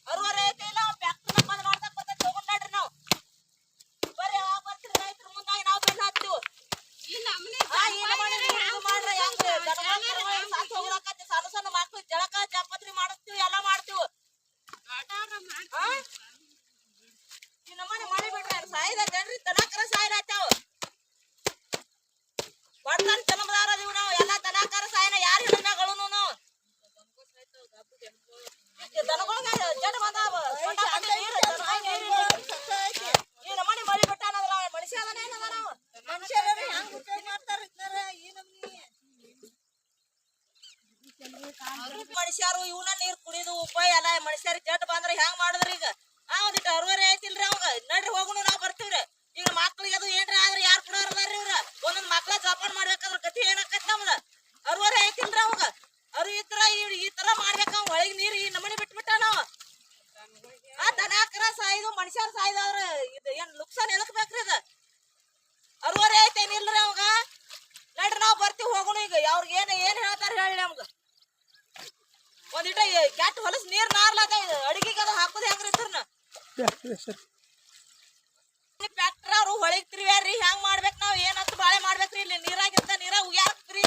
ಅರುವರೆ ಐತಿ ಇಲ್ಲ ಫ್ಯಾಕ್ಟರಿ ಬಂದ್ ಮಾಡ್ದಾಗ ಬರ್ತೈತಿ ತಗೊಂಡ್ರಿ ನಾವು ಬರೀ ಯಾವ ಬರ್ತೀರಿ ರೈತರ ಮುಂದಾಗಿ ನಾವು ಬೆನ್ನ ಹತ್ತೀವಿ ಸಣ್ಣ ಸಣ್ಣ ಮಕ್ಳು ಜಳಕ ಜಾಪತ್ರಿ ಮಾಡಿಸ್ತೀವಿ ಎಲ್ಲ ಮಾಡ್ತೀವಿ ಈ ನಮ್ಮನೆ ಮಳೆ ಬಿಟ್ರೆ ಸಾಯ್ದ ಜನರಿ ದನಕರ ಸಾಯ್ಲಾತಾವ ಬಡ್ತಾನ ಜನ್ಮದಾರ ಇದೀವಿ ನಾವು ಎಲ್ಲ ದನಕರ ಸಾಯನ ಯಾರು ಹಿಡಿದಾಗಳು ನಾವು ದನಗಳಿಗೆ ಜಡ್ ಬಂದಾವ ಈ ನಮ್ಮನೆ ಮಳೆ ಬಿಟ್ಟಾನಂದ್ರ ಮನುಷ್ಯ ಅದನ್ನೇ ಏನದ ನಾವು ಮನುಷ್ಯರು ಇವನ ನೀರ್ ಕುಡಿದು ಉಪಾಯ ಎಲ್ಲ ಮನುಷ್ಯರಿಗೆ ಜಡ್ ಬಂದ್ರ ಹೆಂಗ್ ಮಾಡಿದ್ರಿ ಈಗ ಒಂದಿಟ್ಟು ಅರುವರೆ ಐತಿಲ್ರಿ ಅವಾಗ ನಡ್ರಿ ಹೋಗುನು ನಾವ್ ಬರ್ತೀವ್ರಿ ಈಗ ಮಕ್ಳಿಗೆ ಅದು ಏನ್ರಿ ಆದ್ರೆ ಯಾರು ಕೊಡೋರದಾರ್ರಿ ಇವ್ರ ಒಂದೊಂದ್ ಮಕ್ಳ ಜೋಪಾನ ಮಾಡ್ಬೇಕಾದ್ರ ಗತಿ ಏನಾಕತ್ ನಮ್ದ ಅರುವರೆ ಐತಿಲ್ರಿ ಅವಾಗ ಅರು ಈ ತರ ಮಾಡ್ಬೇಕ ಒಳಗ್ ನೀರ್ ಈ ನಮನಿ ಬಿಟ್ಬಿಟ್ಟ ನಾವ್ ದನಾಕರ ಸಾಯ್ದು ಮನುಷ್ಯರ ಸಾಯ್ದವ್ರ ಇದು ಏನ್ ಲುಕ್ಸಾನ್ ಎದಕ್ ಬೇಕ್ರಿ ಇದ ಅರುವರೆ ಐತೇನಿಲ್ರಿ ಅವಾಗ ನಡ್ರಿ ನಾವ್ ಬರ್ತೀವಿ ಹೋಗುನು ಈಗ ಅವ್ರಿಗೆ ಏನ್ ಹೇಳ್ತಾರ ಹೇಳಿ ನಮ್ಗ ಒಂದಿಟ ಕ್ಯಾಟ್ ಹೊಲಸ್ ನೀರ್ ನಾರ್ಲಾದ ಅಡಿಗೆಗೆ ಅದು ಹಾಕುದು ಹೆಂಗ್ರಿ ಇದ್ರನ್ನ ಫ್ಯಾಕ್ಟ್ರಿ ಅವ್ರು ಹೊಳಿಗ್ ತಿರ್ವ್ಯಾರ್ರಿ ಹೆಂಗ್ ಮಾಡ್ಬೇಕ್ ನಾವ್ ಏನ್ ಹತ್ತು ಬಾಳೆ ಮಾಡ್ಬೇಕ್ರಿ ಇಲ್ಲಿ ನೀರಾಗಿರ್ತ ನೀರ ಉಗ್ಯಾಕ್ರಿ